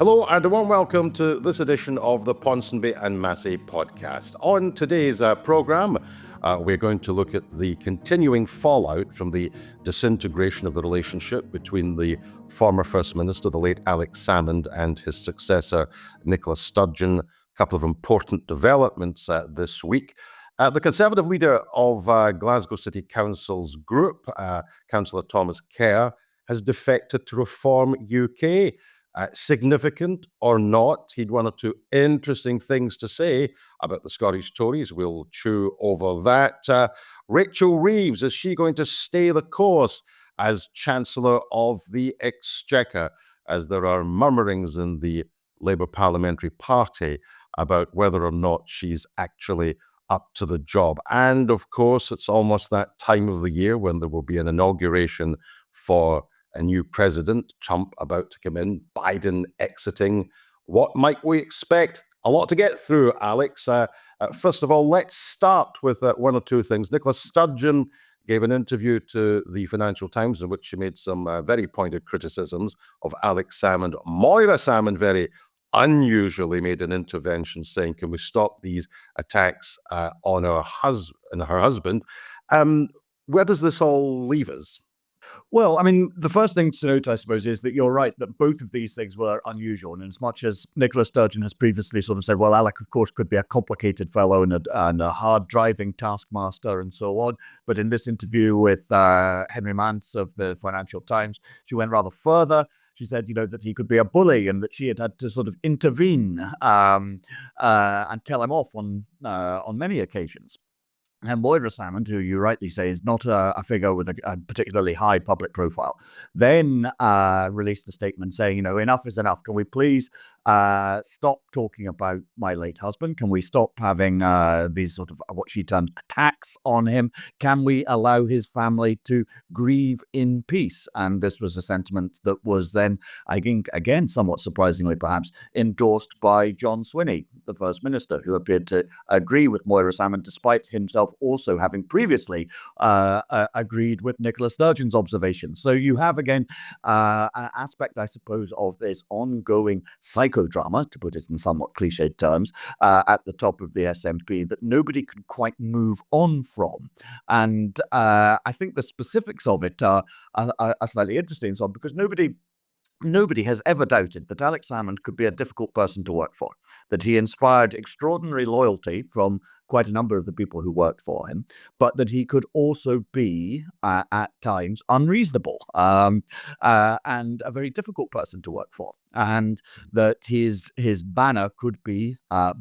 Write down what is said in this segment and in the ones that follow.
Hello and a warm welcome to this edition of the Ponsonby and Massey podcast. On today's programme, we're going to look at the continuing fallout from the disintegration of the relationship between the former First Minister, the late Alex Salmond, and his successor, Nicola Sturgeon. A couple of important developments this week. The Conservative leader of Glasgow City Council's group, Councillor Thomas Kerr, has defected to Reform UK. Significant or not, he'd one or two interesting things to say about the Scottish Tories. We'll chew over that. Rachel Reeves, is she going to stay the course as Chancellor of the Exchequer, as there are murmurings in the Labour Parliamentary Party about whether or not she's actually up to the job? And of course, it's almost that time of the year when there will be an inauguration for a new president, Trump about to come in, Biden exiting. What might we expect? A lot to get through, Alex. First of all, let's start with one or two things. Nicola Sturgeon gave an interview to the Financial Times in which she made some very pointed criticisms of Alex Salmond. Moira Salmon very unusually made an intervention saying, can we stop these attacks on her husband? Where does this all leave us? Well, I mean, the first thing to note, I suppose, is that you're right that both of these things were unusual. And as much as Nicola Sturgeon has previously sort of said, well, Alec, of course, could be a complicated fellow and a hard-driving taskmaster and so on. But in this interview with Henry Mance of the Financial Times, she went rather further. She said, that he could be a bully and that she had to sort of intervene and tell him off on many occasions. And Moira Salmon, who you rightly say is not a figure with a particularly high public profile, then released a statement saying, enough is enough. Can we please stop talking about my late husband? Can we stop having these sort of what she termed attacks on him? Can we allow his family to grieve in peace? And this was a sentiment that was then, I think, again, somewhat surprisingly perhaps, endorsed by John Swinney, the First Minister, who appeared to agree with Moira Salmon, despite himself also having previously agreed with Nicola Sturgeon's observations. So you have, again, an aspect, I suppose, of this ongoing psychodrama, to put it in somewhat cliched terms, at the top of the SNP that nobody can quite move on from. And I think the specifics of it are slightly interesting, so because Nobody has ever doubted that Alex Salmond could be a difficult person to work for, that he inspired extraordinary loyalty from quite a number of the people who worked for him, but that he could also be, at times, unreasonable and a very difficult person to work for, and that his banner could be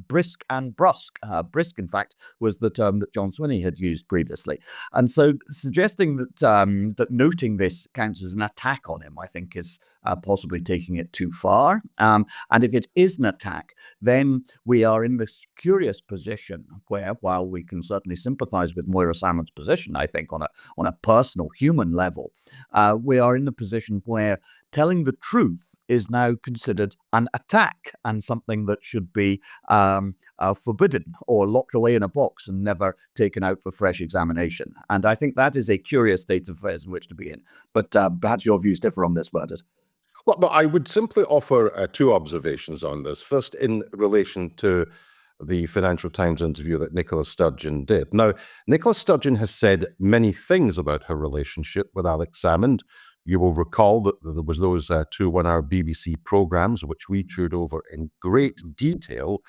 brisk and brusque. Brisk, in fact, was the term that John Swinney had used previously. And so suggesting that noting this counts as an attack on him, I think, is possibly taking it too far. And if it is an attack, then we are in this curious position where, while we can certainly sympathize with Moira Salmon's position, I think, on a personal, human level, we are in the position where telling the truth is now considered an attack and something that should be forbidden or locked away in a box and never taken out for fresh examination. And I think that is a curious state of affairs in which to be in. But perhaps your views differ on this, Bernard. Well, but I would simply offer two observations on this. First, in relation to the Financial Times interview that Nicola Sturgeon did. Now, Nicola Sturgeon has said many things about her relationship with Alex Salmond. You will recall that there was those two one-hour BBC programmes, which we chewed over in great detail,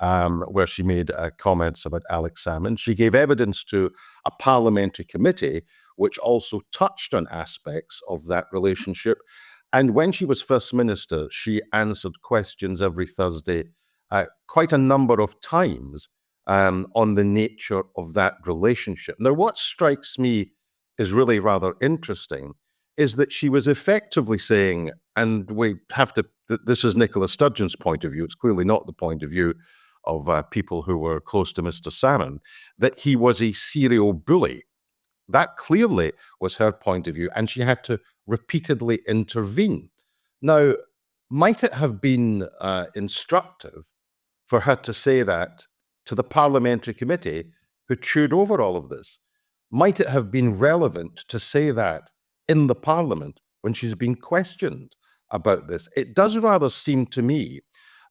where she made comments about Alex Salmond. She gave evidence to a parliamentary committee, which also touched on aspects of that relationship. And when she was First Minister, she answered questions every Thursday quite a number of times on the nature of that relationship. Now, what strikes me is really rather interesting is that she was effectively saying, and we have to, this is Nicola Sturgeon's point of view, it's clearly not the point of view of people who were close to Mr. Salmon, that he was a serial bully. That clearly was her point of view, and she had to repeatedly intervene. Now, might it have been instructive for her to say that to the parliamentary committee who chewed over all of this? Might it have been relevant to say that in the parliament when she's been questioned? about this. It does rather seem to me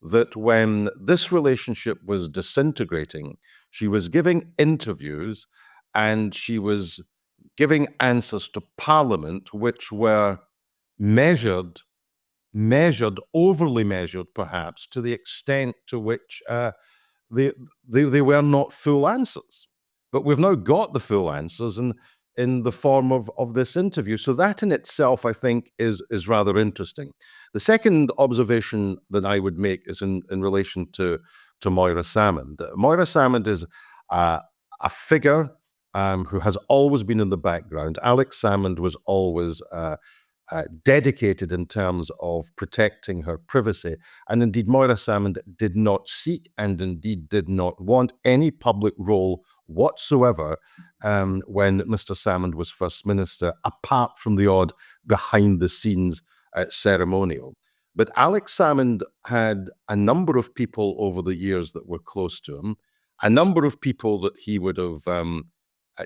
that when this relationship was disintegrating, she was giving interviews and she was giving answers to Parliament which were measured, overly measured perhaps, to the extent to which they, they were not full answers. But we've now got the full answers in the form of this interview. So that in itself, I think, is rather interesting. The second observation that I would make is in relation to Moira Salmon. Moira Salmon is a figure who has always been in the background. Alex Salmond was always dedicated in terms of protecting her privacy. And indeed, Moira Salmon did not seek and indeed did not want any public role whatsoever when Mr. Salmond was First Minister, apart from the odd behind-the-scenes ceremonial. But Alex Salmond had a number of people over the years that were close to him, a number of people that he would have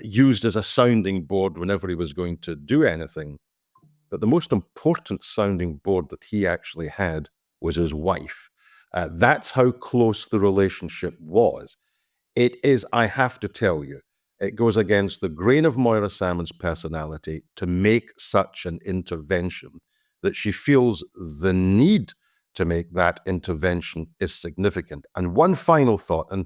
used as a sounding board whenever he was going to do anything. But the most important sounding board that he actually had was his wife. That's how close the relationship was. It is, I have to tell you, it goes against the grain of Moira Salmon's personality to make such an intervention. That she feels the need to make that intervention is significant. And one final thought, and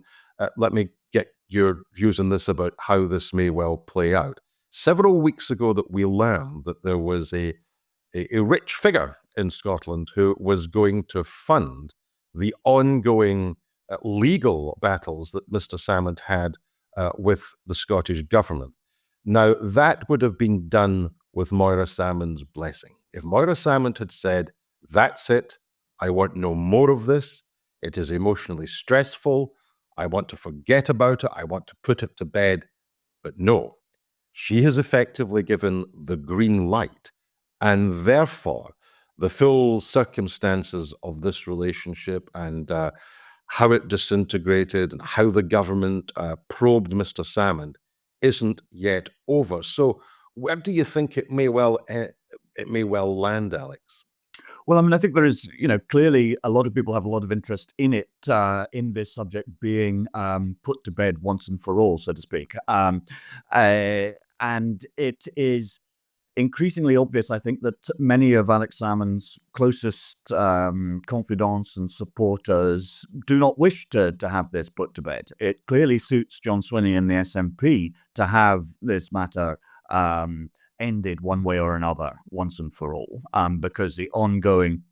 let me get your views on this about how this may well play out. Several weeks ago that we learned that there was a rich figure in Scotland who was going to fund the ongoing legal battles that Mr. Salmond had with the Scottish government. Now, that would have been done with Moira Salmon's blessing. If Moira Salmond had said, that's it, I want no more of this, it is emotionally stressful, I want to forget about it, I want to put it to bed. But no, she has effectively given the green light, and therefore the full circumstances of this relationship and how it disintegrated and how the government probed Mr. Salmond isn't yet over. So where do you think it may well land, Alex? Well, I mean, I think there is, clearly a lot of people have a lot of interest in it, in this subject being put to bed once and for all, so to speak. And it is increasingly obvious, I think, that many of Alex Salmon's closest confidants and supporters do not wish to have this put to bed. It clearly suits John Swinney and the SNP to have this matter ended one way or another once and for all, because the ongoing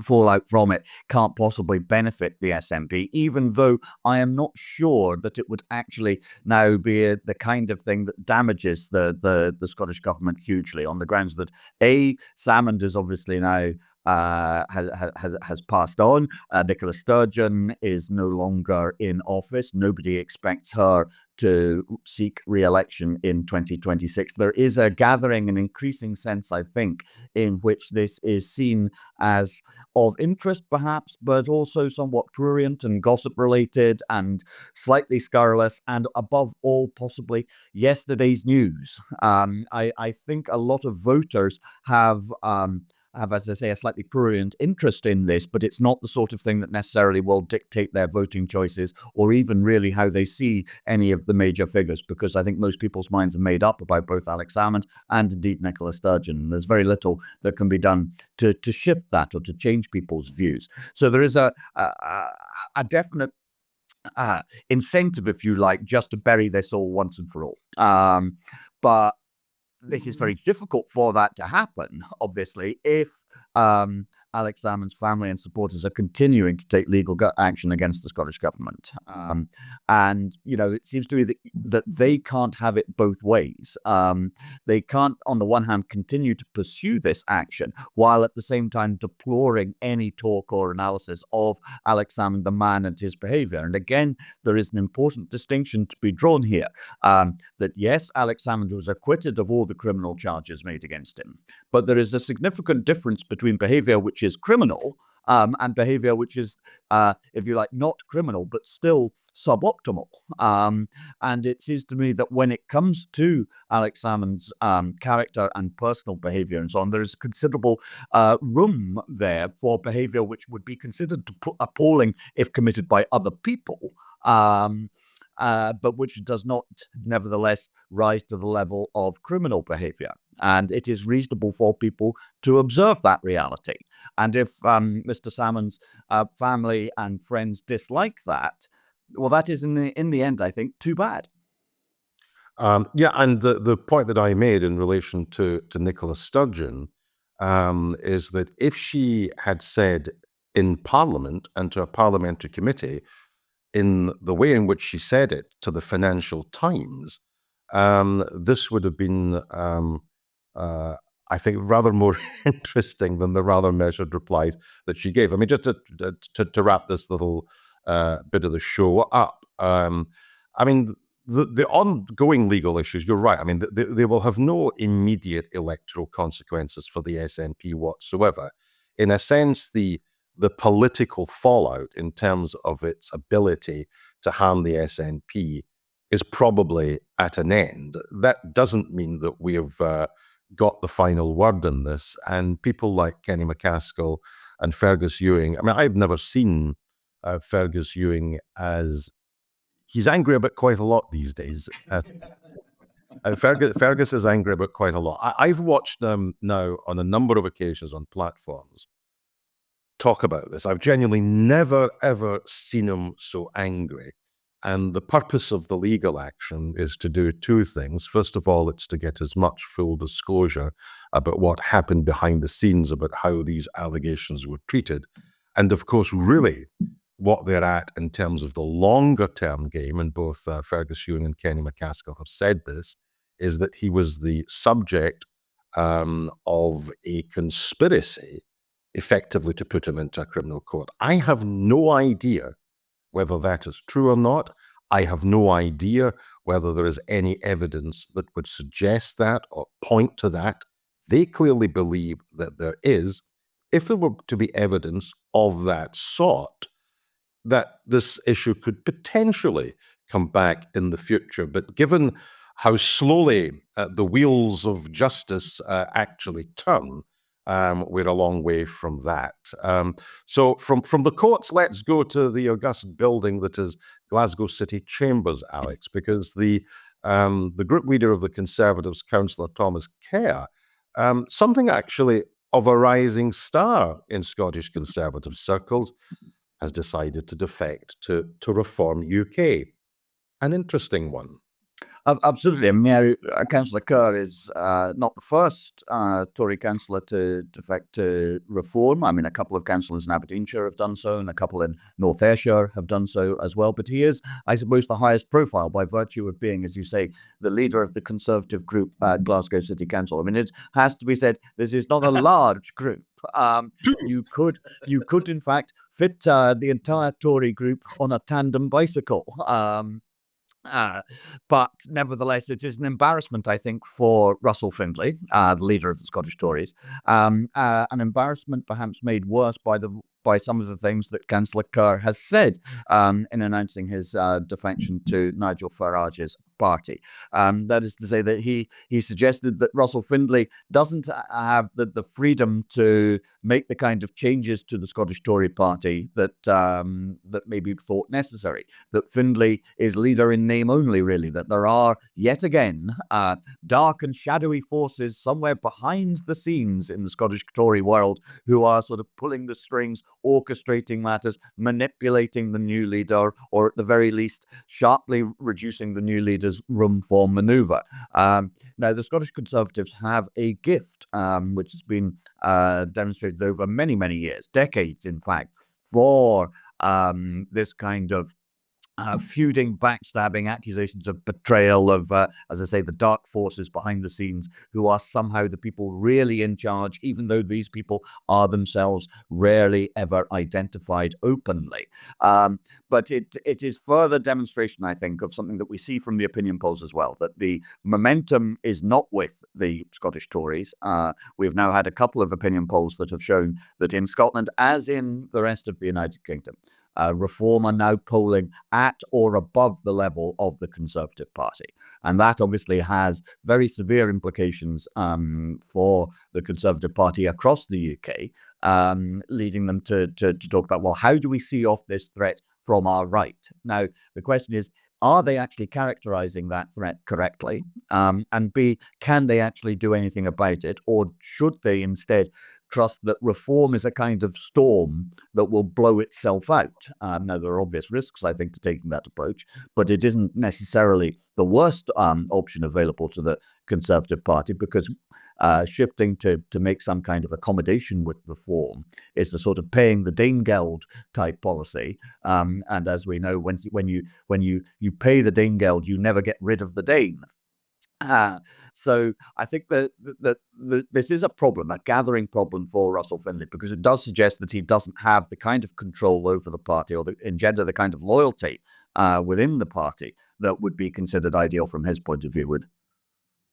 fallout from it can't possibly benefit the SNP, even though I am not sure that it would actually now be the kind of thing that damages the Scottish government hugely, on the grounds that Salmond is obviously now has passed on. Nicola Sturgeon is no longer in office. Nobody expects her to seek re-election in 2026. There is a gathering and increasing sense, I think, in which this is seen as of interest, perhaps, but also somewhat prurient and gossip-related and slightly scurrilous, and above all, possibly yesterday's news. I think a lot of voters have, as I say, a slightly prurient interest in this, but it's not the sort of thing that necessarily will dictate their voting choices or even really how they see any of the major figures, because I think most people's minds are made up about both Alex Salmond and indeed Nicola Sturgeon. There's very little that can be done to shift that or to change people's views. So there is a definite incentive, if you like, just to bury this all once and for all. But it is very difficult for that to happen, obviously, if Alex Salmon's family and supporters are continuing to take legal action against the Scottish government. And, it seems to me that they can't have it both ways. They can't, on the one hand, continue to pursue this action while at the same time deploring any talk or analysis of Alex Salmond, the man, and his behavior. And again, there is an important distinction to be drawn here, that yes, Alex Salmond was acquitted of all the criminal charges made against him, but there is a significant difference between behavior which is criminal and behavior which is, if you like, not criminal, but still suboptimal. And it seems to me that when it comes to Alex Salmond's character and personal behavior and so on, there is considerable room there for behavior which would be considered appalling if committed by other people. But which does not, nevertheless, rise to the level of criminal behavior. And it is reasonable for people to observe that reality. And if Mr. Salmon's family and friends dislike that, well, that is in the end, I think, too bad. Yeah, and the point that I made in relation to Nicola Sturgeon is that if she had said in Parliament and to a parliamentary committee, in the way in which she said it to the Financial Times, this would have been, I think, rather more interesting than the rather measured replies that she gave. I mean, just to wrap this little bit of the show up, I mean, the ongoing legal issues, you're right. I mean, they will have no immediate electoral consequences for the SNP whatsoever. In a sense, the political fallout in terms of its ability to harm the SNP is probably at an end. That doesn't mean that we have got the final word in this. And people like Kenny McCaskill and Fergus Ewing, I mean, I've never seen Fergus Ewing as... He's angry about quite a lot these days. Fergus is angry about quite a lot. I've watched them now on a number of occasions on platforms talk about this. I've genuinely never, ever seen him so angry. And the purpose of the legal action is to do two things. First of all, it's to get as much full disclosure about what happened behind the scenes, about how these allegations were treated. And of course, really, what they're at in terms of the longer term game, and both Fergus Ewing and Kenny McCaskill have said this, is that he was the subject of a conspiracy effectively to put him into a criminal court. I have no idea whether that is true or not. I have no idea whether there is any evidence that would suggest that or point to that. They clearly believe that there is. If there were to be evidence of that sort, that this issue could potentially come back in the future. But given how slowly the wheels of justice actually turn, we're a long way from that. So from the courts, let's go to the august building that is Glasgow City Chambers, Alex, because the group leader of the Conservatives, Councillor Thomas Kerr, something actually of a rising star in Scottish Conservative circles, has decided to defect to Reform UK. An interesting one. Absolutely. I mean, Councillor Kerr is not the first Tory councillor to defect to Reform. I mean, a couple of councillors in Aberdeenshire have done so, and a couple in North Ayrshire have done so as well. But he is, I suppose, the highest profile by virtue of being, as you say, the leader of the Conservative group at Glasgow City Council. I mean, it has to be said, this is not a large group. You could, in fact, fit the entire Tory group on a tandem bicycle. But nevertheless, it is an embarrassment, I think, for Russell Findlay, the leader of the Scottish Tories. An embarrassment perhaps made worse by some of the things that Councillor Kerr has said in announcing his defection to Nigel Farage's party. That is to say that he suggested that Russell Findlay doesn't have the freedom to make the kind of changes to the Scottish Tory party that may be thought necessary. That Findlay is leader in name only, really. That there are, yet again, dark and shadowy forces somewhere behind the scenes in the Scottish Tory world who are sort of pulling the strings, orchestrating matters, manipulating the new leader, or at the very least, sharply reducing the new leader's room for manoeuvre. Now, the Scottish Conservatives have a gift, which has been demonstrated over many, many years, decades, in fact, for this kind of feuding, backstabbing, accusations of betrayal of, as I say, the dark forces behind the scenes who are somehow the people really in charge, even though these people are themselves rarely ever identified openly. But it is further demonstration, I think, of something that we see from the opinion polls as well, that the momentum is not with the Scottish Tories. We've now had a couple of opinion polls that have shown that in Scotland, as in the rest of the United Kingdom, Reform are now polling at or above the level of the Conservative Party. And that obviously has very severe implications for the Conservative Party across the UK, leading them to talk about, well, how do we see off this threat from our right? Now, the question is, are they actually characterizing that threat correctly? And B, can they actually do anything about it? Or should they instead trust that reform is a kind of storm that will blow itself out? Now, there are obvious risks, I think, to taking that approach, but it isn't necessarily the worst option available to the Conservative Party, because shifting to make some kind of accommodation with reform is the sort of paying the Danegeld type policy. And as we know, when you pay the Danegeld, you never get rid of the Dane. So I think that this is a problem, a gathering problem for Russell Findlay, because it does suggest that he doesn't have the kind of control over the party or engender the kind of loyalty within the party that would be considered ideal from his point of view.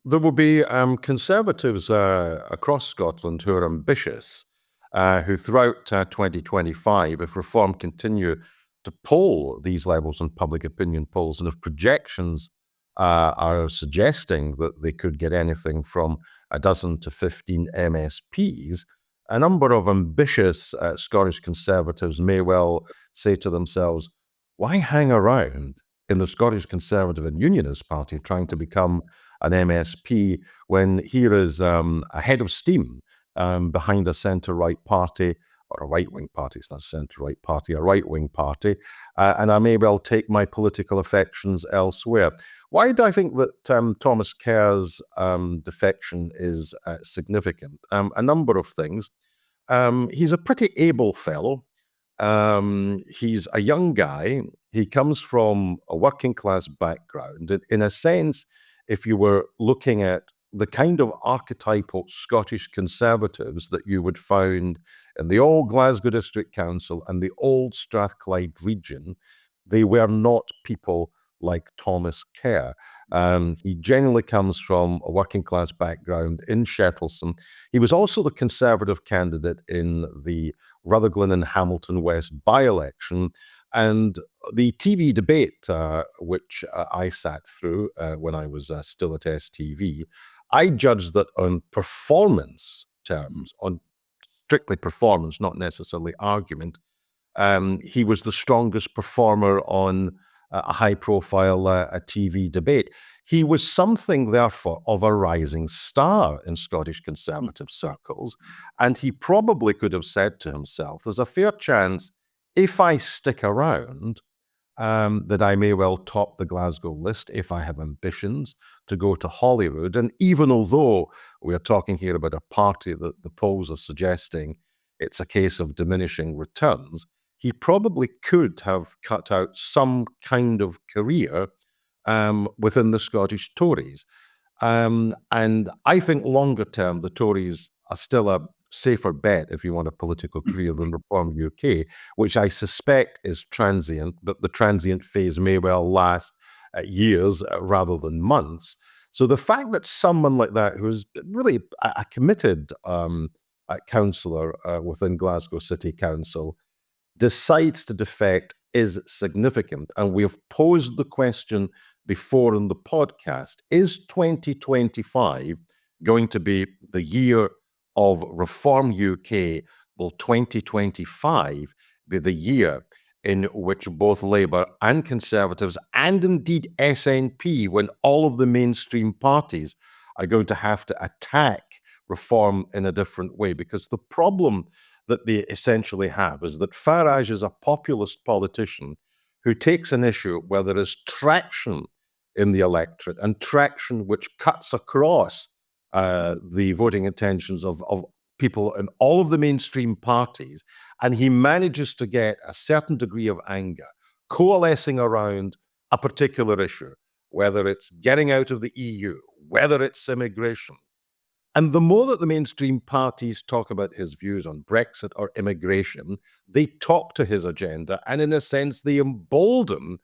There will be Conservatives across Scotland who are ambitious, who throughout 2025, if reform continue to poll these levels in public opinion polls, and if projections are suggesting that they could get anything from a dozen to 15 MSPs, a number of ambitious Scottish Conservatives may well say to themselves, why hang around in the Scottish Conservative and Unionist Party trying to become an MSP when here is a head of steam behind a centre-right party, or a right-wing party, it's not a centre-right party, a right-wing party, and I may well take my political affections elsewhere. Why do I think that Thomas Kerr's defection is significant? A number of things. He's a pretty able fellow. He's a young guy. He comes from a working class background. In a sense, if you were looking at the kind of archetypal Scottish Conservatives that you would find in the old Glasgow District Council and the old Strathclyde region, they were not people like Thomas Kerr. He generally comes from a working class background in Shettleston. He was also the Conservative candidate in the Rutherglen and Hamilton West by-election. And the TV debate, which I sat through when I was still at STV, I judged that on performance terms, on strictly performance, not necessarily argument, he was the strongest performer on a high-profile TV debate. He was something, therefore, of a rising star in Scottish Conservative circles, and he probably could have said to himself, there's a fair chance, if I stick around, that I may well top the Glasgow list if I have ambitions to go to Holyrood. And even although we are talking here about a party that the polls are suggesting it's a case of diminishing returns, he probably could have cut out some kind of career within the Scottish Tories. And I think longer term, the Tories are still a safer bet if you want a political career than Reform UK, which I suspect is transient, but the transient phase may well last years rather than months. So the fact that someone like that, who's really a committed councillor within Glasgow City Council, decides to defect is significant. And we have posed the question before in the podcast, is 2025 going to be the year of Reform UK? Will 2025 be the year in which both Labour and Conservatives, and indeed SNP, when all of the mainstream parties are going to have to attack reform in a different way? Because the problem that they essentially have is that Farage is a populist politician who takes an issue where there is traction in the electorate, and traction which cuts across the voting intentions of people in all of the mainstream parties, and he manages to get a certain degree of anger, coalescing around a particular issue, whether it's getting out of the EU, whether it's immigration. And the more that the mainstream parties talk about his views on Brexit or immigration, they talk to his agenda, and in a sense, they embolden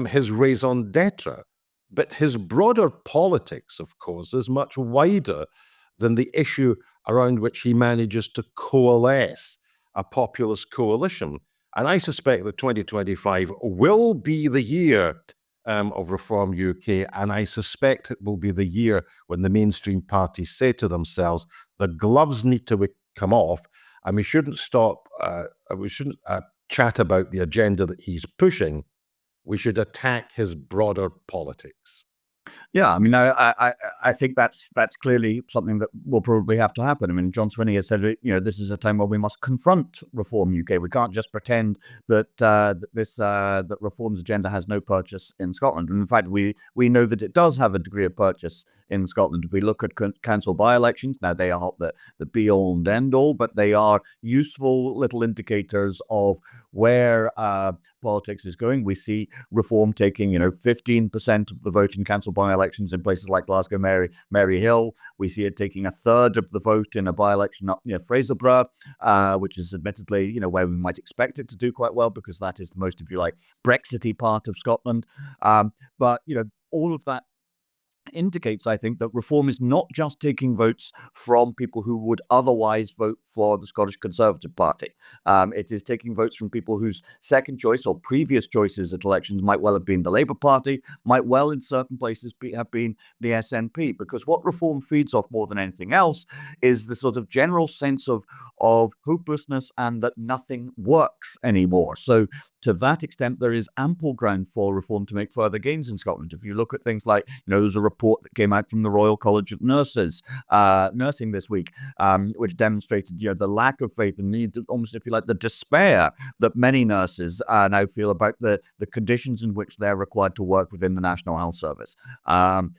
his raison d'etre. But his broader politics, of course, is much wider than the issue around which he manages to coalesce a populist coalition. And I suspect that 2025 will be the year of Reform UK, and I suspect it will be the year when the mainstream parties say to themselves, the gloves need to come off, and we shouldn't chat about the agenda that he's pushing. We should attack his broader politics. Yeah, I mean, I think that's clearly something that will probably have to happen. I mean, John Swinney has said, this is a time where we must confront Reform UK. We can't just pretend that that Reform's agenda has no purchase in Scotland. And in fact, we know that it does have a degree of purchase in Scotland. We look at council by-elections. Now, they are not the be-all and end-all, but they are useful little indicators of where politics is going. We see Reform taking, 15% of the vote in council by-elections in places like Glasgow, Maryhill. We see it taking a third of the vote in a by-election up near Fraserburgh, which is admittedly, where we might expect it to do quite well because that is the most, if you like, Brexity part of Scotland. But, all of that indicates, I think, that Reform is not just taking votes from people who would otherwise vote for the Scottish Conservative Party. It is taking votes from people whose second choice or previous choices at elections might well have been the Labour Party, might well in certain places have been the SNP, because what Reform feeds off more than anything else is the sort of general sense of hopelessness and that nothing works anymore. So to that extent, there is ample ground for Reform to make further gains in Scotland. If you look at things like, there's a report that came out from the Royal College of Nurses, nursing this week, which demonstrated, the lack of faith and need, almost, if you like, the despair that many nurses now feel about the conditions in which they're required to work within the National Health Service. And,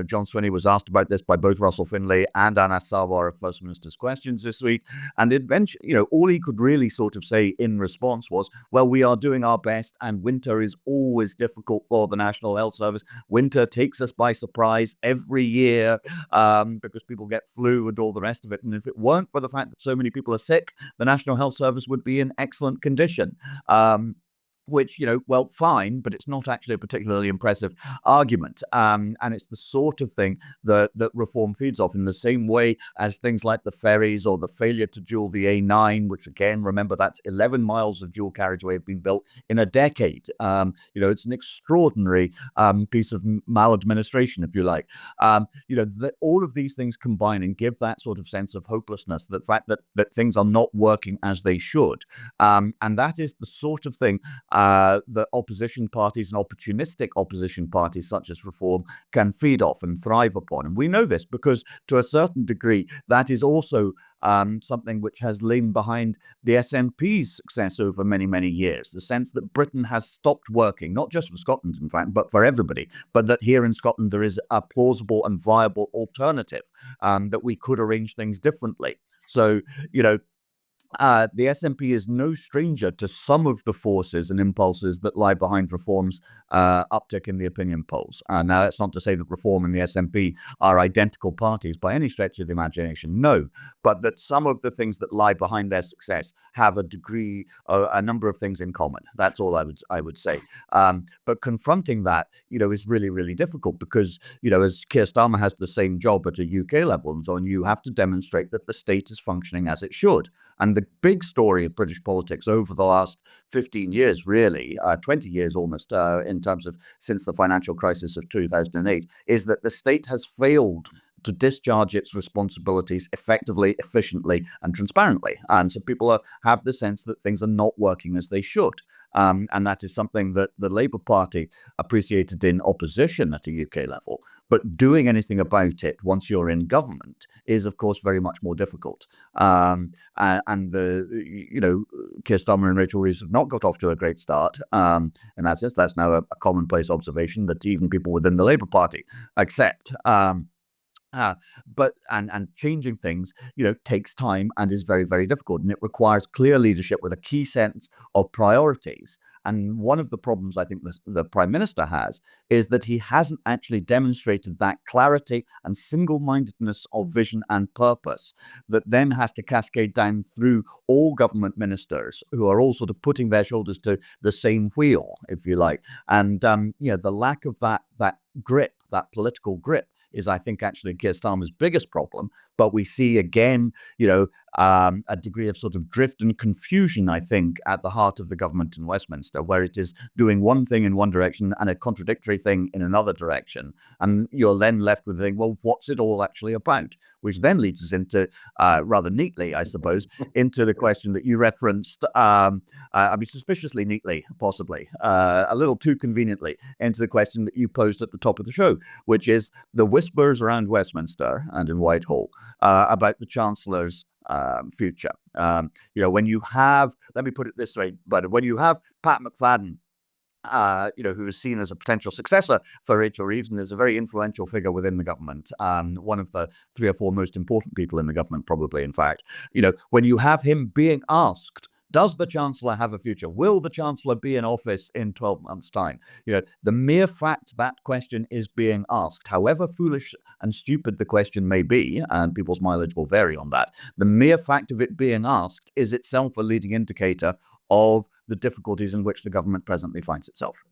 John Swinney was asked about this by both Russell Finlay and Anas Sarwar at First Minister's Questions this week. And eventually, all he could really sort of say in response was, well, we are doing our best, and winter is always difficult for the National Health Service. Winter takes us by surprise every year because people get flu and all the rest of it. And if it weren't for the fact that so many people are sick, the National Health Service would be in excellent condition. Which, well, fine, but it's not actually a particularly impressive argument. And it's the sort of thing that Reform feeds off in the same way as things like the ferries or the failure to dual the A9, which again, remember, that's 11 miles of dual carriageway have been built in a decade. It's an extraordinary piece of maladministration, if you like. All of these things combine and give that sort of sense of hopelessness, the fact that things are not working as they should. And that is the sort of thing that opposition parties and opportunistic opposition parties such as Reform can feed off and thrive upon. And we know this because, to a certain degree, that is also something which has lain behind the SNP's success over many, many years. The sense that Britain has stopped working, not just for Scotland, in fact, but for everybody, but that here in Scotland there is a plausible and viable alternative, that we could arrange things differently. So, the SNP is no stranger to some of the forces and impulses that lie behind Reform's uptick in the opinion polls. Now, that's not to say that Reform and the SNP are identical parties by any stretch of the imagination, no, but that some of the things that lie behind their success have a number of things in common. That's all I would say. But confronting that, is really, really difficult because, as Keir Starmer has the same job at a UK level and so on, you have to demonstrate that the state is functioning as it should. And the big story of British politics over the last 15 years, really, 20 years almost, in terms of since the financial crisis of 2008, is that the state has failed to discharge its responsibilities effectively, efficiently, and transparently. And so people have the sense that things are not working as they should. And that is something that the Labour Party appreciated in opposition at a UK level. But doing anything about it once you're in government is, of course, very much more difficult. And Keir Starmer and Rachel Reeves have not got off to a great start. And that's now a commonplace observation that even people within the Labour Party accept. But changing things, takes time and is very, very difficult. And it requires clear leadership with a key sense of priorities. And one of the problems I think the Prime Minister has is that he hasn't actually demonstrated that clarity and single-mindedness of vision and purpose that then has to cascade down through all government ministers who are all sort of putting their shoulders to the same wheel, if you like. And the lack of that grip, that political grip, is, I think, actually Keir Starmer's biggest problem. But we see again, a degree of sort of drift and confusion, I think, at the heart of the government in Westminster, where it is doing one thing in one direction and a contradictory thing in another direction. And you're then left with thinking, well, what's it all actually about? Which then leads us into, rather neatly, I suppose, into the question that you referenced, suspiciously neatly, possibly, a little too conveniently, into the question that you posed at the top of the show, which is the whispers around Westminster and in Whitehall about the Chancellor's future. When you have, let me put it this way, but when you have Pat McFadden, who is seen as a potential successor for Rachel Reeves and is a very influential figure within the government, one of the 3 or 4 most important people in the government, probably, in fact. When you have him being asked, does the Chancellor have a future? Will the Chancellor be in office in 12 months' time? The mere fact that question is being asked, however foolish and stupid the question may be, and people's mileage will vary on that, the mere fact of it being asked is itself a leading indicator of the difficulties in which the government presently finds itself.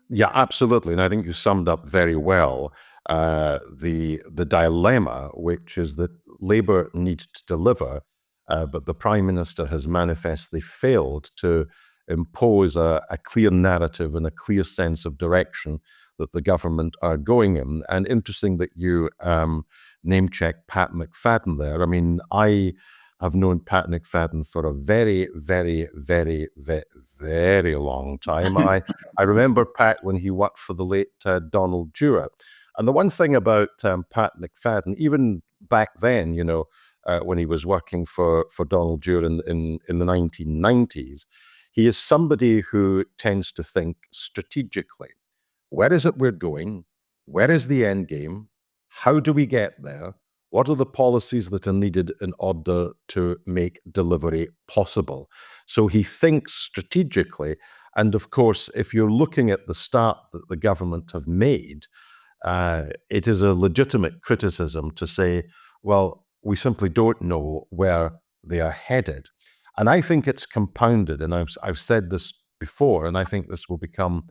Yeah, absolutely. And I think you summed up very well the dilemma, which is that Labour needs to deliver, but the Prime Minister has manifestly failed to impose a clear narrative and a clear sense of direction that the government are going in. And interesting that you name-check Pat McFadden there. I mean, I have known Pat McFadden for a very, very, very, very, very long time. I remember Pat when he worked for the late Donald Dewar. And the one thing about Pat McFadden, even back then, when he was working for Donald Dewar in the 1990s, he is somebody who tends to think strategically. Where is it we're going? Where is the end game? How do we get there? What are the policies that are needed in order to make delivery possible? So he thinks strategically. And of course, if you're looking at the start that the government have made, it is a legitimate criticism to say, well, we simply don't know where they are headed. And I think it's compounded, and I've said this before, and I think this will become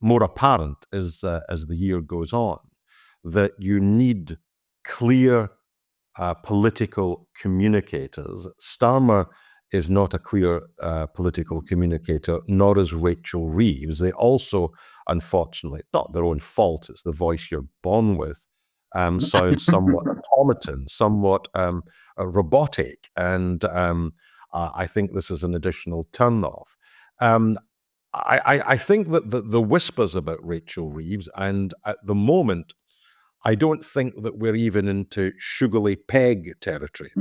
more apparent as the year goes on, that you need clear political communicators. Starmer is not a clear political communicator, nor is Rachel Reeves. They also, unfortunately, not their own fault, it's the voice you're born with, sound somewhat automaton, somewhat robotic. And I think this is an additional turn-off. I think that the whispers about Rachel Reeves, and at the moment, I don't think that we're even into Sugarly Peg territory.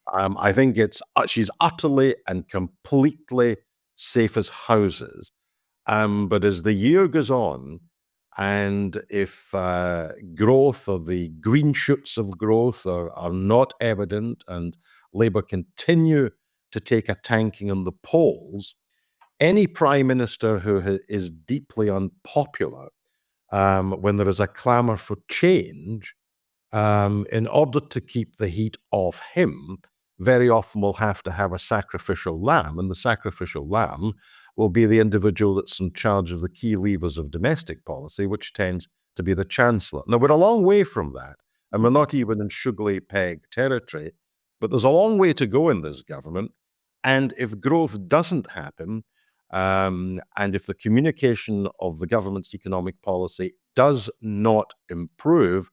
I think she's utterly and completely safe as houses. But as the year goes on, and if growth or the green shoots of growth are not evident, and Labour continue to take a tanking on the polls, any Prime Minister who is deeply unpopular, when there is a clamour for change, in order to keep the heat off him, very often will have to have a sacrificial lamb, and the sacrificial lamb will be the individual that's in charge of the key levers of domestic policy, which tends to be the Chancellor. Now, we're a long way from that, and we're not even in Sugarly Peg territory, but there's a long way to go in this government, and if growth doesn't happen, and if the communication of the government's economic policy does not improve,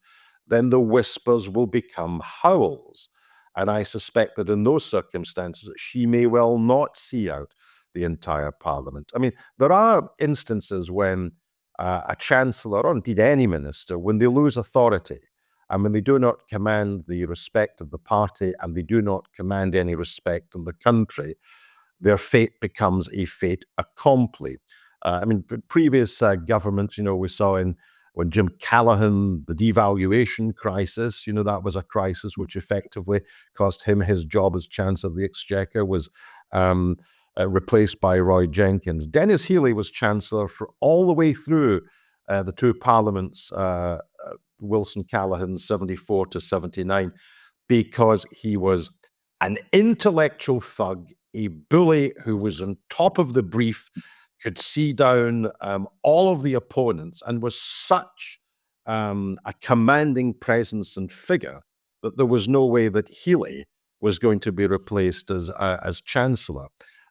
then the whispers will become howls. And I suspect that in those circumstances, she may well not see out the entire Parliament. I mean, there are instances when a Chancellor, or indeed any minister, when they lose authority and when they do not command the respect of the party and they do not command any respect in the country, their fate becomes a fait accompli. Previous governments, we saw when Jim Callaghan, the devaluation crisis, that was a crisis which effectively cost him his job as Chancellor of the Exchequer, was replaced by Roy Jenkins. Dennis Healey was Chancellor for all the way through the two parliaments, Wilson Callaghan 74 to 79, because he was an intellectual thug, a bully who was on top of the brief, could see down all of the opponents, and was such a commanding presence and figure that there was no way that Healey was going to be replaced as Chancellor.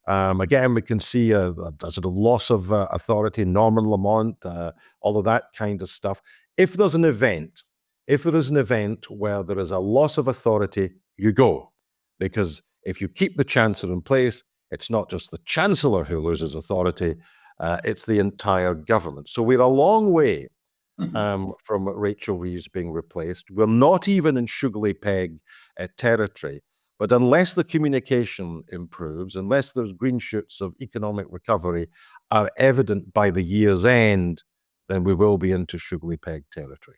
Again, we can see a sort of loss of authority, Norman Lamont, all of that kind of stuff. If there is an event where there is a loss of authority, you go. Because if you keep the Chancellor in place, it's not just the Chancellor who loses authority, it's the entire government. So we're a long way from Rachel Reeves being replaced. We're not even in Sugarly Peg territory. But unless the communication improves, unless those green shoots of economic recovery are evident by the year's end, then we will be into Sugarly Peg territory.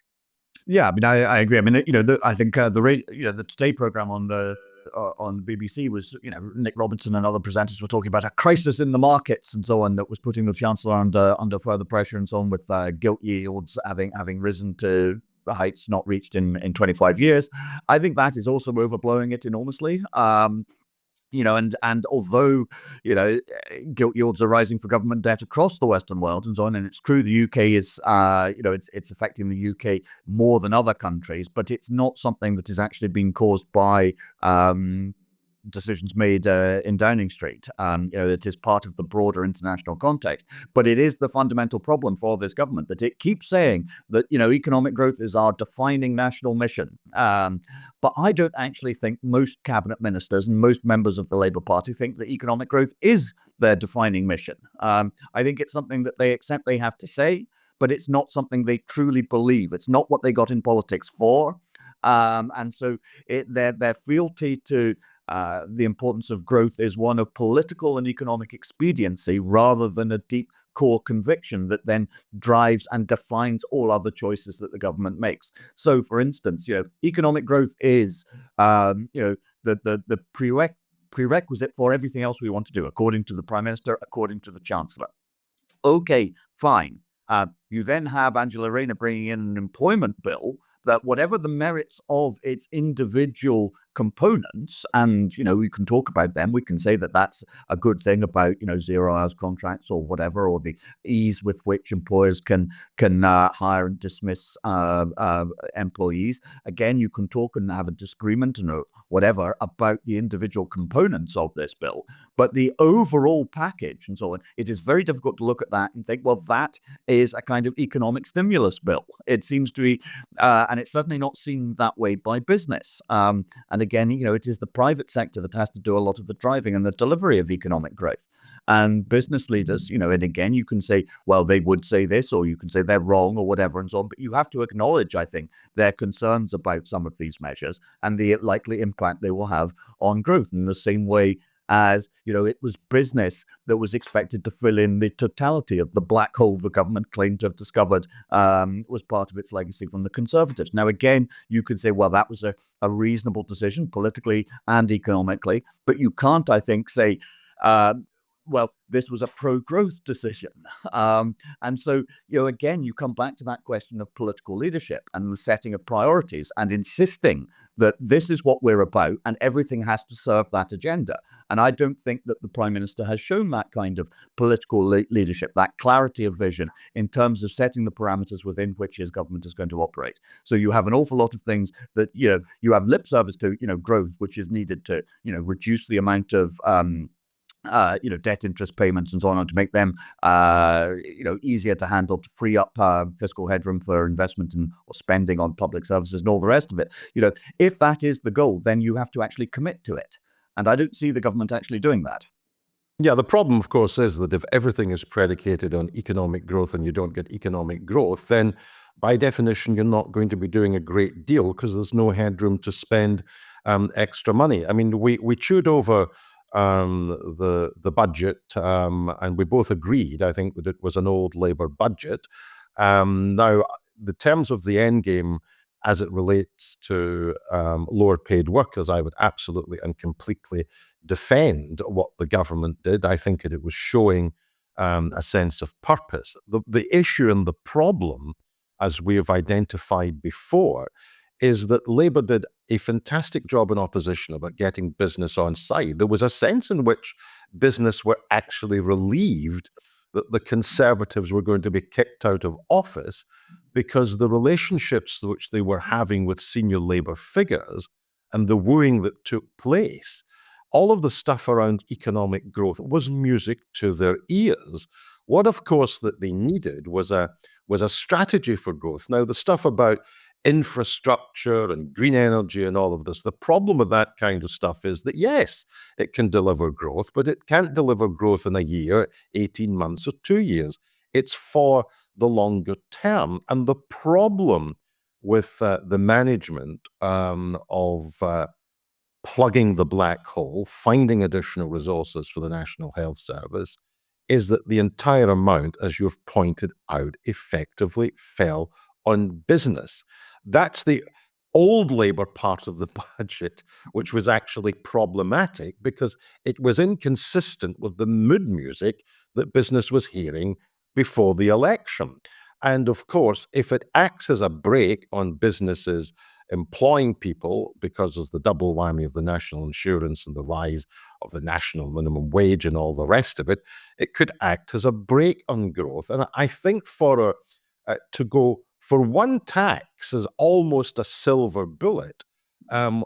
Yeah, I mean, I agree. I mean, I think the Today program on the BBC was, Nick Robinson and other presenters were talking about a crisis in the markets and so on that was putting the Chancellor under further pressure and so on, with gilt yields having risen to the heights not reached in 25 years. I think that is also overblowing it enormously. And although, gilt yields are rising for government debt across the Western world and so on, and it's true the UK is, it's affecting the UK more than other countries, but it's not something that is actually being caused by decisions made in Downing Street. It is part of the broader international context, but it is the fundamental problem for this government that it keeps saying that, economic growth is our defining national mission. But I don't actually think most cabinet ministers and most members of the Labour Party think that economic growth is their defining mission. I think it's something that they accept they have to say, but it's not something they truly believe. It's not what they got in politics for. And so their fealty to the importance of growth is one of political and economic expediency rather than a deep core conviction that then drives and defines all other choices that the government makes. So, for instance, economic growth is, the prerequisite for everything else we want to do, according to the Prime Minister, according to the Chancellor. Okay, fine. You then have Angela Rayner bringing in an employment bill that, whatever the merits of its individual components, and we can talk about them, we can say that that's a good thing about 0 hours contracts or whatever, or the ease with which employers can hire and dismiss employees. Again, you can talk and have a disagreement and whatever about the individual components of this bill, but the overall package and so on, it is very difficult to look at that and think, well, that is a kind of economic stimulus bill. It seems to be, and it's certainly not seen that way by business. And again, it is the private sector that has to do a lot of the driving and the delivery of economic growth. And business leaders, and again, you can say, well, they would say this, or you can say they're wrong or whatever and so on, but you have to acknowledge, I think, their concerns about some of these measures and the likely impact they will have on growth, in the same way as, it was business that was expected to fill in the totality of the black hole the government claimed to have discovered was part of its legacy from the Conservatives. Now, again, you could say, well, that was a reasonable decision politically and economically, but you can't, I think, say, well, this was a pro-growth decision. And so, again, you come back to that question of political leadership and the setting of priorities and insisting that this is what we're about and everything has to serve that agenda. And I don't think that the Prime Minister has shown that kind of political leadership, that clarity of vision in terms of setting the parameters within which his government is going to operate. So you have an awful lot of things that, you have lip service to, growth, which is needed to, reduce the amount of debt interest payments and so on, to make them, easier to handle, to free up fiscal headroom for investment or spending on public services and all the rest of it. If that is the goal, then you have to actually commit to it. And I don't see the government actually doing that. Yeah, the problem, of course, is that if everything is predicated on economic growth and you don't get economic growth, then by definition, you're not going to be doing a great deal because there's no headroom to spend extra money. I mean, we chewed over the budget, and we both agreed, I think, that it was an old Labour budget. Now, the terms of the end game as it relates to lower paid workers, I would absolutely and completely defend what the government did. I think it was showing a sense of purpose. The issue and the problem, as we have identified before, is that Labour did a fantastic job in opposition about getting business on side. There was a sense in which business were actually relieved that the Conservatives were going to be kicked out of office, because the relationships which they were having with senior Labour figures and the wooing that took place, all of the stuff around economic growth was music to their ears. What, of course, that they needed was a strategy for growth. Now, the stuff about infrastructure and green energy and all of this, the problem with that kind of stuff is that, yes, it can deliver growth, but it can't deliver growth in a year, 18 months, or 2 years. It's for the longer term. And the problem with the management of plugging the black hole, finding additional resources for the National Health Service, is that the entire amount, as you've pointed out, effectively fell on business. That's the old Labour part of the budget, which was actually problematic because it was inconsistent with the mood music that business was hearing before the election. And of course, if it acts as a brake on businesses employing people, because there's the double whammy of the national insurance and the rise of the national minimum wage and all the rest of it, it could act as a brake on growth. And I think to go for one tax as almost a silver bullet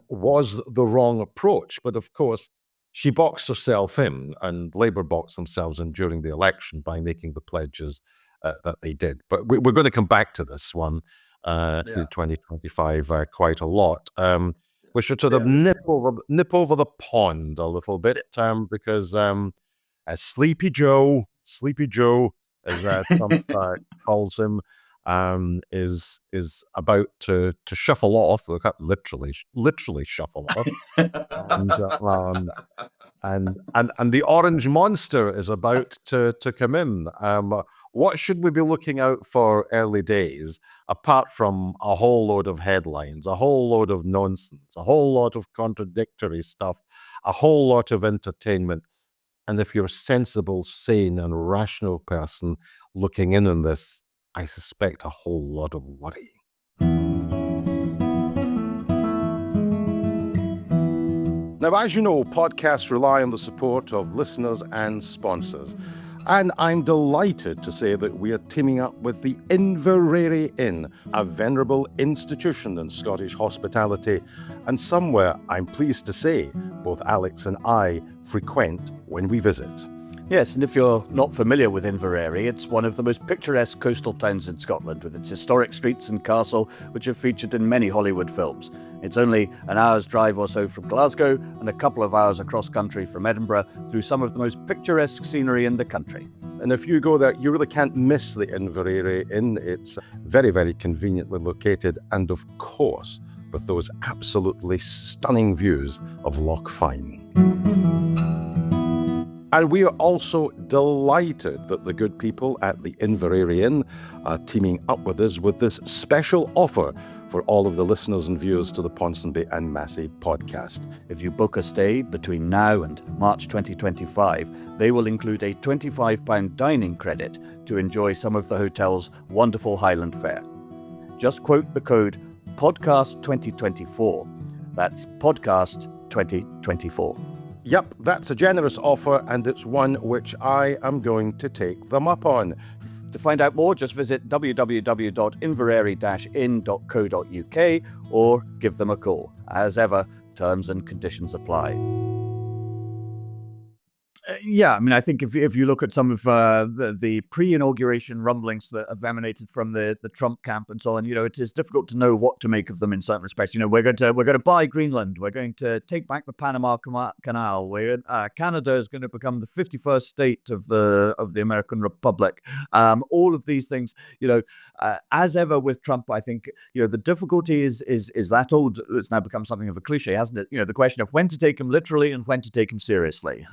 was the wrong approach. But of course, she boxed herself in, and Labour boxed themselves in during the election by making the pledges that they did. But we're going to come back to this one through 2025 quite a lot. We should sort of nip over the pond a little bit because Sleepy Joe, as Trump calls him, is about to shuffle off. Look, literally shuffle off. And the orange monster is about to come in. What should we be looking out for early days, apart from a whole load of headlines, a whole load of nonsense, a whole lot of contradictory stuff, a whole lot of entertainment? And if you're a sensible, sane, and rational person looking in on this, I suspect a whole lot of worry. Now, as you know, podcasts rely on the support of listeners and sponsors. And I'm delighted to say that we are teaming up with the Inverary Inn, a venerable institution in Scottish hospitality, and somewhere I'm pleased to say both Alex and I frequent when we visit. Yes, and if you're not familiar with Inverary, it's one of the most picturesque coastal towns in Scotland, with its historic streets and castle, which have featured in many Hollywood films. It's only an hour's drive or so from Glasgow and a couple of hours across country from Edinburgh through some of the most picturesque scenery in the country. And if you go there, you really can't miss the Inverary Inn. It's very, very conveniently located, and of course, with those absolutely stunning views of Loch Fyne. And we are also delighted that the good people at the Inverary Inn are teaming up with us with this special offer for all of the listeners and viewers to the Ponsonby and Massey podcast. If you book a stay between now and March 2025, they will include a £25 dining credit to enjoy some of the hotel's wonderful Highland fare. Just quote the code podcast2024. That's podcast 2024. Yep, that's a generous offer, and it's one which I am going to take them up on. To find out more, just visit www.inverary-inn.co.uk or give them a call. As ever, terms and conditions apply. Yeah, I mean, I think if you look at some of the pre-inauguration rumblings that have emanated from the Trump camp and so on, it is difficult to know what to make of them in certain respects. We're going to buy Greenland. We're going to take back the Panama Canal. Canada is going to become the 51st state of the American Republic. All of these things, as ever with Trump, I think the difficulty is that old. It's now become something of a cliche, hasn't it? The question of when to take him literally and when to take him seriously.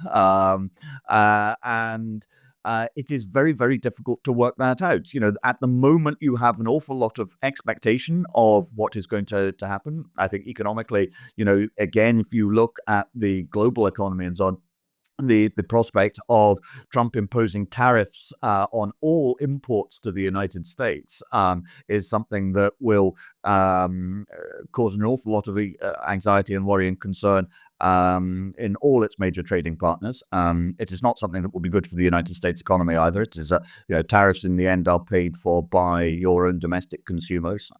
it is very, very difficult to work that out. At the moment, you have an awful lot of expectation of what is going to happen. I think economically, again, if you look at the global economy and so on, the prospect of Trump imposing tariffs on all imports to the United States is something that will cause an awful lot of anxiety and worry and concern in all its major trading partners. It is not something that will be good for the United States economy either. It is, tariffs in the end are paid for by your own domestic consumers.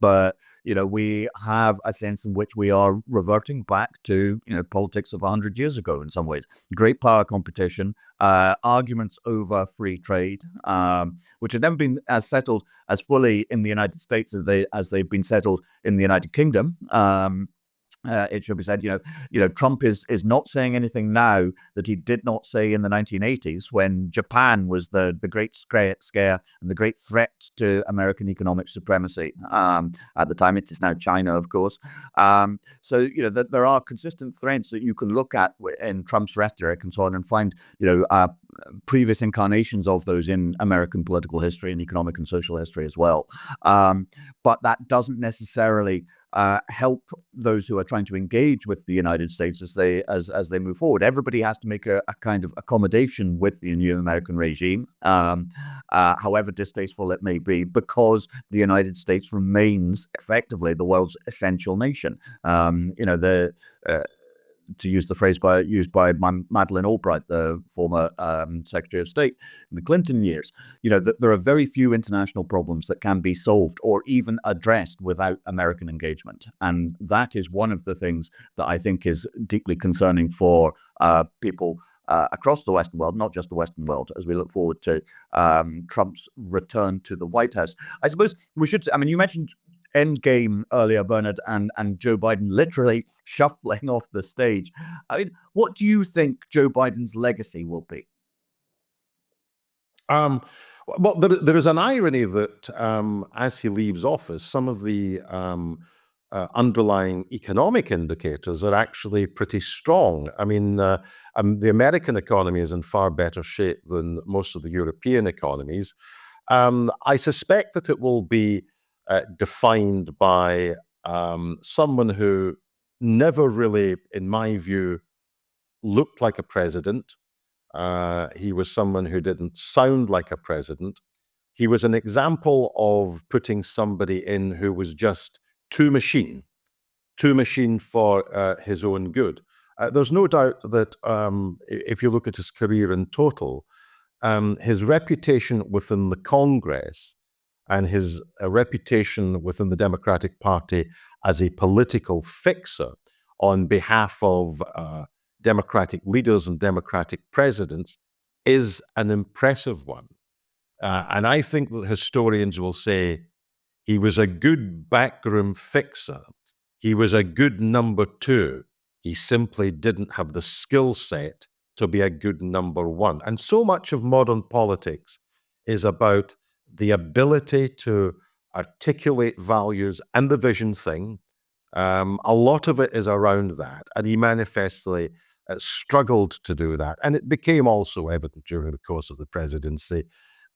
But we have a sense in which we are reverting back to, politics of 100 years ago in some ways. Great power competition, arguments over free trade, which have never been as settled as fully in the United States as they've been settled in the United Kingdom. It should be said, Trump is not saying anything now that he did not say in the 1980s when Japan was the great scare and the great threat to American economic supremacy. At the time, it is now China, of course. So, there are consistent threads that you can look at in Trump's rhetoric and so on and find, previous incarnations of those in American political history and economic and social history as well. But that doesn't necessarily help those who are trying to engage with the United States as they move forward. Everybody has to make a kind of accommodation with the new American regime, however distasteful it may be, because the United States remains effectively the world's essential nation. To use the phrase used by Madeleine Albright, the former Secretary of State in the Clinton years, that there are very few international problems that can be solved or even addressed without American engagement. And that is one of the things that I think is deeply concerning for people across the Western world, not just the Western world, as we look forward to Trump's return to the White House. I suppose we should, you mentioned Endgame earlier, Bernard, and Joe Biden literally shuffling off the stage. What do you think Joe Biden's legacy will be? Well, there is an irony that as he leaves office, some of the underlying economic indicators are actually pretty strong. The American economy is in far better shape than most of the European economies. I suspect that it will be defined by someone who never really, in my view, looked like a president. He was someone who didn't sound like a president. He was an example of putting somebody in who was just too machine for his own good. There's no doubt that if you look at his career in total, his reputation within the Congress and his reputation within the Democratic Party as a political fixer on behalf of Democratic leaders and Democratic presidents is an impressive one. And I think that historians will say he was a good backroom fixer. He was a good number two. He simply didn't have the skill set to be a good number one. And so much of modern politics is about the ability to articulate values and the vision thing. A lot of it is around that, and he manifestly struggled to do that. And it became also evident during the course of the presidency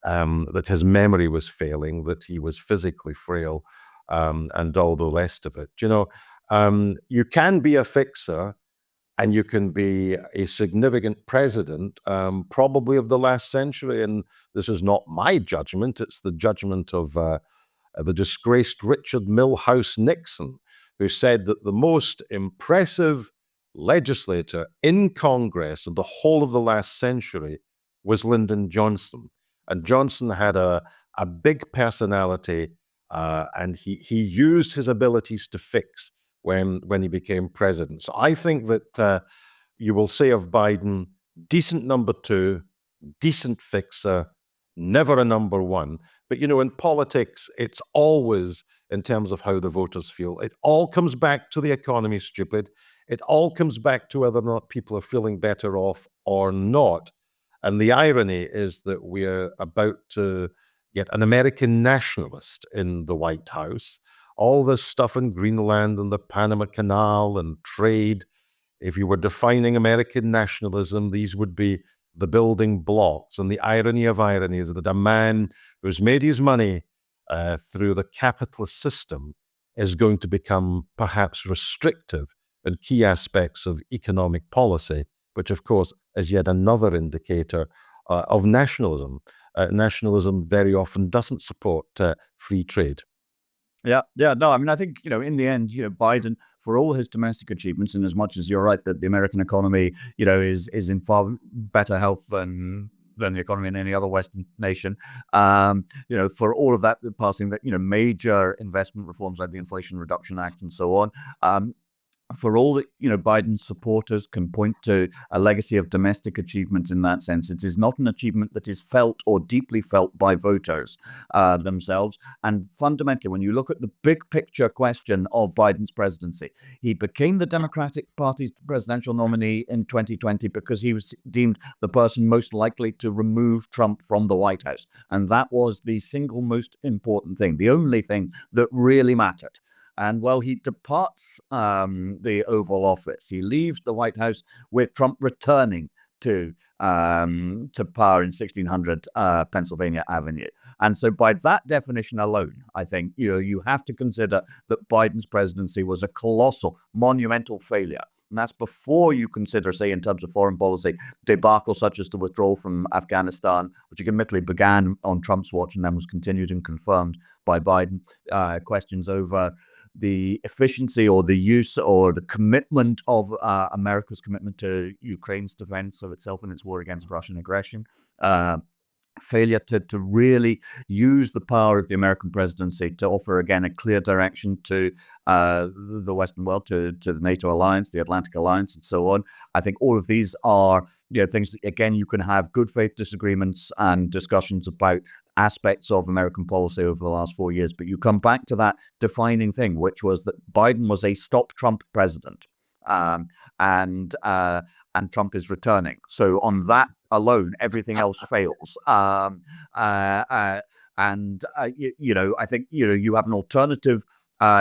that his memory was failing, that he was physically frail, and all the rest of it. You can be a fixer and you can be a significant president, probably of the last century. And this is not my judgment, it's the judgment of the disgraced Richard Milhouse Nixon, who said that the most impressive legislator in Congress in the whole of the last century was Lyndon Johnson. And Johnson had a big personality, and he used his abilities to fix when he became president. So I think that you will say of Biden, decent number two, decent fixer, never a number one. But, in politics, it's always in terms of how the voters feel. It all comes back to the economy, stupid. It all comes back to whether or not people are feeling better off or not. And the irony is that we're about to get an American nationalist in the White House. All this stuff in Greenland and the Panama Canal and trade, if you were defining American nationalism, these would be the building blocks. And the irony of irony is that a man who's made his money through the capitalist system is going to become perhaps restrictive in key aspects of economic policy, which of course is yet another indicator of nationalism. Nationalism very often doesn't support free trade. Yeah. No, I mean, I think, in the end, Biden, for all his domestic achievements, and as much as you're right that the American economy, is in far better health than the economy in any other Western nation, for all of that, passing that, major investment reforms like the Inflation Reduction Act and so on, for all that Biden's supporters can point to a legacy of domestic achievements in that sense, it is not an achievement that is felt or deeply felt by voters themselves. And fundamentally, when you look at the big picture question of Biden's presidency, he became the Democratic Party's presidential nominee in 2020 because he was deemed the person most likely to remove Trump from the White House. And that was the single most important thing, the only thing that really mattered. And while he departs the Oval Office, he leaves the White House with Trump returning to power in 1600 Pennsylvania Avenue. And so by that definition alone, I think you have to consider that Biden's presidency was a colossal, monumental failure. And that's before you consider, say, in terms of foreign policy, debacle such as the withdrawal from Afghanistan, which admittedly began on Trump's watch and then was continued and confirmed by Biden. Questions over the efficiency or the use or the commitment of America's commitment to Ukraine's defense of itself in its war against Russian aggression. Failure to really use the power of the American presidency to offer, again, a clear direction to the Western world, to the NATO alliance, the Atlantic alliance, and so on. I think all of these are things that, again, you can have good faith disagreements and discussions about aspects of American policy over the last 4 years. But you come back to that defining thing, which was that Biden was a stop Trump president. And Trump is returning. So on that alone, everything else fails. I think you have an alternative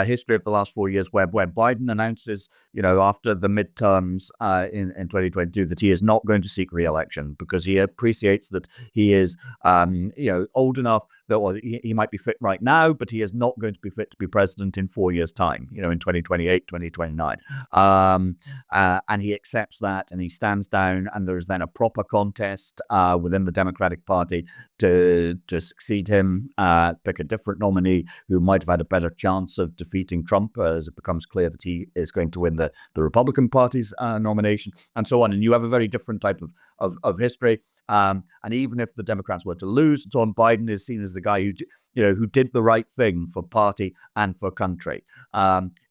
history of the last 4 years where Biden announces, after the midterms in 2022, that he is not going to seek re-election because he appreciates that he is, old enough that he might be fit right now, but he is not going to be fit to be president in 4 years' time, in 2028, 2029. And he accepts that and he stands down, and there's then a proper contest within the Democratic Party to succeed him, pick a different nominee who might have had a better chance of defeating Trump as it becomes clear that he is going to win the Republican Party's nomination, and so on. And you have a very different type of history. And even if the Democrats were to lose, so on, Biden is seen as the guy who did the right thing for party and for country.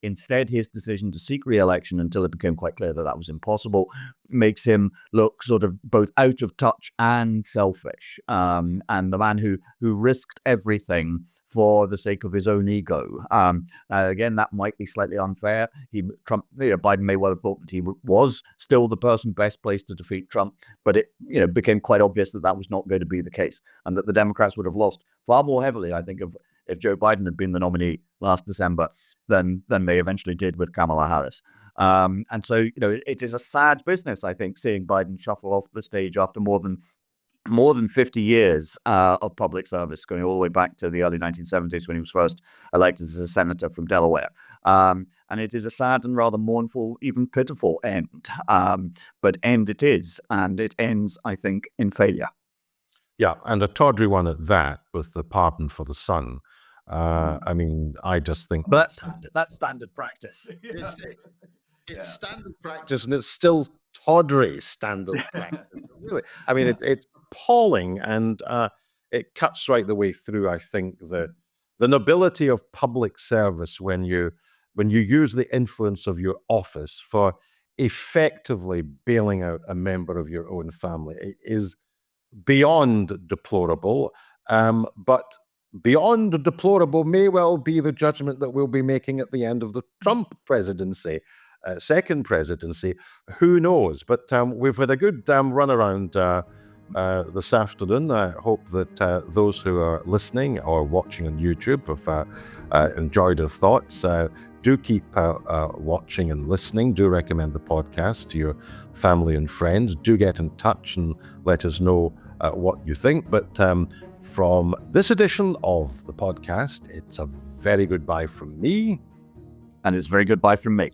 Instead, his decision to seek re-election until it became quite clear that that was impossible makes him look sort of both out of touch and selfish. And the man who risked everything for the sake of his own ego. Again, that might be slightly unfair. Biden may well have thought that he was still the person best placed to defeat Trump, but it became quite obvious that that was not going to be the case, and that the Democrats would have lost far more heavily, I think, if Joe Biden had been the nominee last December than they eventually did with Kamala Harris. And so, it is a sad business, I think, seeing Biden shuffle off the stage after more than 50 years of public service, going all the way back to the early 1970s when he was first elected as a senator from Delaware. And it is a sad and rather mournful, even pitiful end. But end it is, and it ends, I think, in failure. Yeah, and a tawdry one at that, with the pardon for the son. I just think But that's standard practice. It's standard practice, and it's still tawdry standard practice. Really, it's appalling, and it cuts right the way through. I think the nobility of public service when you use the influence of your office for effectively bailing out a member of your own family is beyond deplorable. But beyond deplorable may well be the judgment that we'll be making at the end of the Trump presidency. Second presidency, who knows? But we've had a good run around this afternoon. I hope that those who are listening or watching on YouTube have enjoyed our thoughts. Do keep watching and listening. Do recommend the podcast to your family and friends. Do get in touch and let us know what you think. But from this edition of the podcast, it's a very goodbye from me. And it's very goodbye from me.